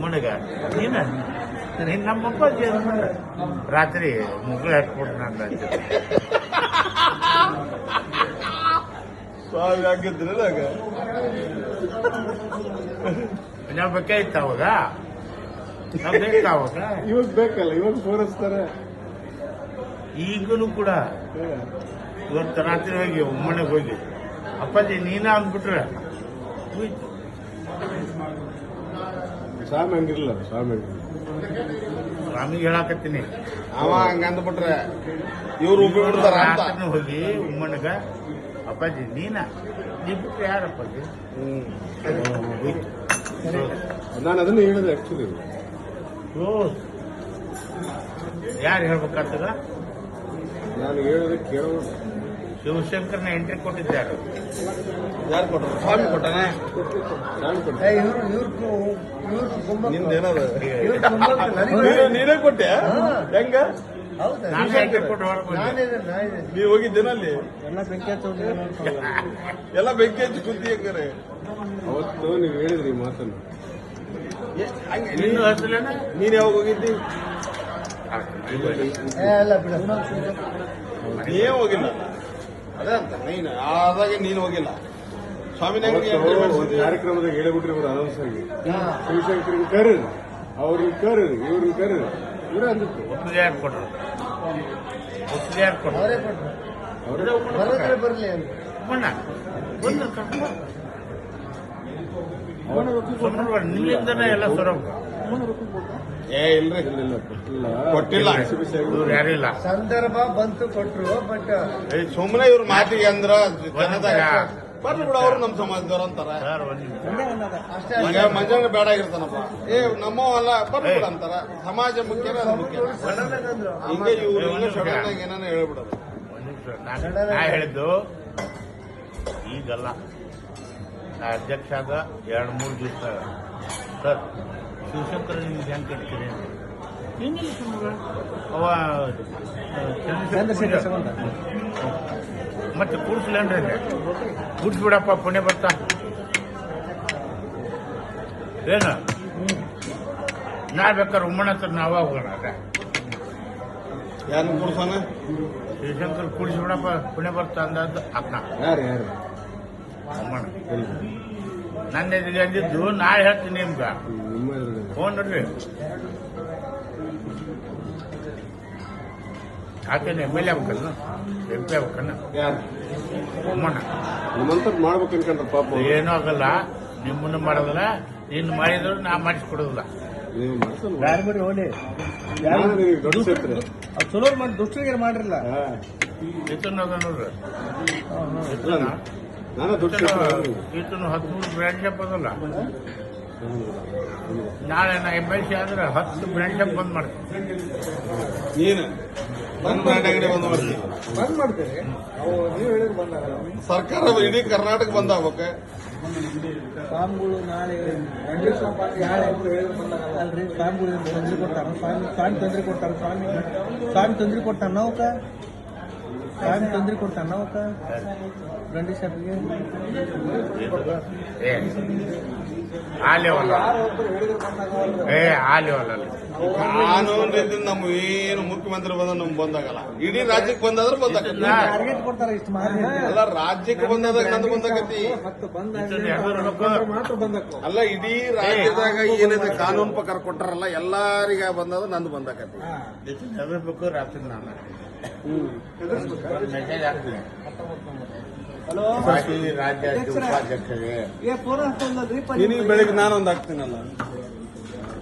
ಮುಣಗ ನೀನು ನಮ್ಮ ಅಪ್ಪಾಜಿ ರಾತ್ರಿ ಮುಗ್ಳು ಹಾಕ್ಬಿಟ್ಟು ನಾನು ಸ್ವಾಮಿ ಹಾಕಿದ್ರಲ್ಲ ನಾವು ಬೇಕಾಯ್ತು ಅವಾಗ ನಾವು ಬೇಕಾ ಅವಾಗ ಇವಾಗ ಬೇಕಲ್ಲ ಇವಾಗ ತೋರಿಸ್ತಾರೆ ಈಗಲೂ ಕೂಡ ಇವತ್ತು ರಾತ್ರಿ ಹೋಗಿ ಮನೆಗೆ ಹೋಗಿ ಅಪ್ಪಾಜಿ ನೀನ ಅಂದ್ಬಿಟ್ರೆ ಹೋಯ್ತು. ಸ್ವಾಮಿ ಹಂಗಿರಲ್ಲ ಸ್ವಾಮಿ ಸ್ವಾಮಿಗೆ ಹೇಳಾಕತ್ತೀನಿ ಅವ ಹಂಗ ಅಂದ್ಬಿಟ್ರೆ ಇವ್ರು ಉಪ್ಪಿಡ್ತಾರ ಅಂತ ರಾತ್ರಿ ಹೋಗಿ ಉಮ್ಮಣ್ಣಗ ಅಪ್ಪಾಜಿ ನೀನ ನೀ ಬಿಟ್ರೆ ಯಾರಪ್ಪಾಜಿ ಹೋಯ್ತು. ನಾನು ಅದನ್ನ ಹೇಳಿದೆ ಆಕ್ಚುಲಿ ಯಾರು ಹೇಳ್ಬೇಕಾಗ್ತದ ನಾನು ಹೇಳೋದಕ್ಕೆ ಕೇಳೋದು ಶಿವಶಂಕರ್ನ ಎಂಟ್ರಿ ಕೊಟ್ಟಿದ್ದಾರೆ ಯಾರು ಕೊಟ್ಟರು ಸ್ವಾಮಿ ಕೊಟ್ಟನ ಸ್ವಾಮಿ ಕೊಟ್ಟ ನಿಂದೇನದ ನೀನೇ ಕೊಟ್ಟೆ ಹೆಂಗ ನಾನು ಎಂಟ್ರಿ ಕೊಟ್ಟು ಹೊರಗೆ ನೀವು ಹೋಗಿದ್ದೇನಲ್ಲಿ ಎಲ್ಲ ಬೆಂಕಿ ಹಚ್ಚಿ ಕುಂತಿ ಹೆಂಗಾರೆ ಅವತ್ತು ನೀವು ಹೇಳಿದ್ರಿ ಈ ಮಾತನ್ನು ನಿನ್ನ ಹಸಲೇನ ನೀನ್ ಯಾವಾಗ ಹೋಗಿದ್ದಿ ನೀವೇ ಹೋಗಿಲ್ಲ ಅದೇ ಅಂತ ನೀನು ಆದಾಗೆ ನೀನು ಹೋಗಿಲ್ಲ ಸ್ವಾಮಿ ಕಾರ್ಯಕ್ರಮದಾಗ ಹೇಳಿಬಿಟ್ರಿ ಇವರು ಅನೌನ್ಸ್ ಆಗಿ ಶಿವಶಂಕರಿಗೆ ಕರೀರಿ ಅವ್ರಿಗೆ ಕರೀರಿ ಇವ್ರಿಗೆ ಕರೀರಿ ಇವರೇ ಅಂದಿತ್ತು ಒಪ್ಪಿಗೆ ಯಾರು ಕೊಟ್ಟರು ಒಪ್ಪಿಗೆ ಯಾರು ಕೊಟ್ಟರು ಬರಲಿ ಅಂತ ಬಣ್ಣ ನಿಮ್ಮಿಂದನೇ ಎಲ್ಲ ಸೊರಬ ಏ ಇಲ್ರಿ ಕೊಟ್ಟಿಲ್ಲ ಇವ್ರು ಯಾರಿಲ್ಲ ಸಂದರ್ಭ ಬಂತು ಕೊಟ್ರು ಬಟ್ ಸುಮ್ಮನೆ ಇವ್ರ ಮಾತಿಗೆ ಅಂದ್ರ ಜನದಾಗ ಬರ್ಲಿ ಬಿಡ ಅವ್ರು ನಮ್ಮ ಸಮಾಜದವ್ರು ಅಂತಾರ ಸರ್ ಒಂದು ನಿಮಿಷ ಈಗ ಮಂಜಾನ ಬೇಡ ಆಗಿರ್ತಾನಪ್ಪ ಏ ನಮ್ಮವಲ್ಲ ಬರ್ಲಿ ಬಿಡ ಅಂತಾರ ಸಮಾಜ ಮುಖ್ಯ ಅದು ಮುಖ್ಯ ಹಿಂಗೆ ಇವ್ರು ಸಡನ್ ಆಗಿ ಏನಾನ ಹೇಳ್ಬಿಡೋದು ಒಂದು ನಿಮಿಷ ನಾ ಹೇಳಿದ್ದು ಈಗಲ್ಲ ನಾ ಅಧ್ಯಕ್ಷ ಆದ 2-3 ದಿವಸ ಸರ್ ಶಿವಶಂಕರ ನಿಮ್ಗೆ ಹೆಂಗೆ ಕಟ್ತೀರಿ ಏನಿಲ್ಲ ಸುಮ್ಮನೆ ಅವ ಮತ್ತೆ ಕೂಡ್ಸ್ಲೇನ್ರಿ ಕೂಡ್ಸ್ಬಿಡಪ್ಪ ಪುಣ್ಯ ಬರ್ತಾ ಏನು ನಾ ಬೇಕಾದ್ರೆ ಉಮ್ಮಣ್ಣ ಹತ್ರ ನಾವ ಹೋಗೋಣ ಅದ ಯಾರನ್ನ ಕೂಡ್ಸಾನ ಶಿವಶಂಕರ್ ಕೂಡಿಸ್ಬಿಡಪ್ಪ ಪುಣ್ಯ ಬರ್ತಾ ಅಂದದ್ದು ಅಕ್ಕ ಯಾರು ಯಾರು ಉಮ್ಮಣ್ಣ ನನ್ನ ಎದುರಿಗೆ ಅಂದಿದ್ದು ನಾಳೆ ಹೇಳ್ತೀನಿ ನಿಮ್ಗೆ ನಿಮ್ಮ ಎದುರುಗಡೆ ಫೋನ್ ನೋಡ್ರಿ ಆತೇನೆ ಎಮ್ ಎಲ್ ಎ ಆಗ್ಬೇಕಲ್ಲ MP ಆಗ್ಬೇಕನ್ನ ಯಾರು ಉಮ್ಮಣ್ಣ ನಿಮ್ಮಂತದ್ ಮಾಡ್ಬೇಕು ಅನ್ಕೊಂಡ್ರ ಪಾಪ ಏನೂ ಆಗಲ್ಲ ನಿಮ್ಮನ್ನು ಮಾಡೋದಿಲ್ಲ ನೀನು ಮಾಡಿದ್ರು ನಾ ಮಾಡಿಸ್ಕೊಡೋದಿಲ್ಲ ನೀವು ಮಾಡ್ಸಲ್ವ ಯಾರು ಬಿಡ್ರಿ ಹೋಲಿ ನಾನು ನಿನಗೆ ದೊಡ್ಡ ಸೇರ್ತಾರೆ ಅವ್ರು ಚಲೋ ಮಾಡಿ ದುಷ್ಟರಿಗೆ ಮಾಡಿರಲ್ಲ ಈತನ ಅದ ನೋಡ್ರಿ ನಾನು ದೊಡ್ಡ ಸೇರ್ತಾರೆ ಈತನು 13 ಬ್ರ್ಯಾಂಡ್ ಶಾಪ್ ಅದಲ್ಲ ನಾಳೆ ನಾ MLC ಆದ್ರೆ 10 ಬ್ರ್ಯಾಂಡ್ ಶಾಪ್ ಬಂದ್ ಮಾಡ್ತೀನಿ ನೀನು ನನ್ನ ಬ್ರ್ಯಾಂಡ್ ಅಂಗಡಿ ಬಂದು ಮಾಡ್ತೀನಿ ಬಂದ್ ಮಾಡ್ತೀರಿ ಅವು ನೀವು ಹೇಳಿದ್ರೆ ಬಂದಾಗಲ್ಲ ಸರ್ಕಾರ ಇಡೀ ಕರ್ನಾಟಕ ಬಂದಾಗಬೇಕು ಸ್ವಾಮಿಗಳು ನಾಳೆ ಅಲ್ರಿ ಸ್ವಾಮಿಗಳು ತೊಂದ್ರೆ ಕೊಟ್ಟಾರ ಸ್ವಾಮಿ ತೊಂದ್ರೆ ಕೊಟ್ಟಾರ ಸ್ವಾಮಿ ತೊಂದ್ರೆ ಕೊಟ್ಟಾನ ನಾವಕ ಸ್ವಾಮಿ ತೊಂದ್ರೆ ಕೊಟ್ಟಾನ ನಾವಕ ಗಂಡಿ ಶಾಪಿಗೆ ಏ ಆ ಲೆವೆಲ್ ಏ ಆ ಲೆವೆಲ್ ಅಲ್ಲ ಕಾನೂನು ರೀತಿ ನಮ್ಮ ಏನು ಮುಖ್ಯಮಂತ್ರಿ ಬಂದ ನಮ್ಗೆ ಬಂದಾಗಲ್ಲ ಇಡೀ ರಾಜ್ಯಕ್ಕೆ ಬಂದಾದ್ರೆ ಬಂದಾಗತ್ತೆ ಟಾರ್ಗೆಟ್ ಕೊಡ್ತಾರ ಇಷ್ಟು ಮಾರಿ ಅಲ್ಲ ರಾಜ್ಯಕ್ಕೆ ಬಂದಾದಾಗ ನಂದು ಬಂದಾಗತಿ ಮತ್ತು ಬಂದ ಈತನ ಹೆಸರು ಮಾತ್ರ ಬಂದಕ್ಕ ಅಲ್ಲ ಇಡೀ ರಾಜ್ಯದಾಗ ಏನಿದೆ ಕಾನೂನು ಪ್ರಕಾರ ಕೊಟ್ಟಾರಲ್ಲ ಎಲ್ಲಾರಿಗ ಬಂದದ ನಂದು ಬಂದಾಕತಿ ಹೆದರ್ಬೇಕು ರಾತ್ರಿ ನಾನು ಮೆಸೇಜ್ ಹಾಕ್ತೀನಿ ಪಾರ್ಟಿ ರಾಜ್ಯ ಉಪಾಧ್ಯಕ್ಷರಿಗೆ ಫೋನ್ ಹಾಕೊಂಡ್ರಿ ನಿನಗೆ ಬೆಳಿಗ್ಗೆ ನಾನೊಂದು ಹಾಕ್ತೀನಲ್ಲ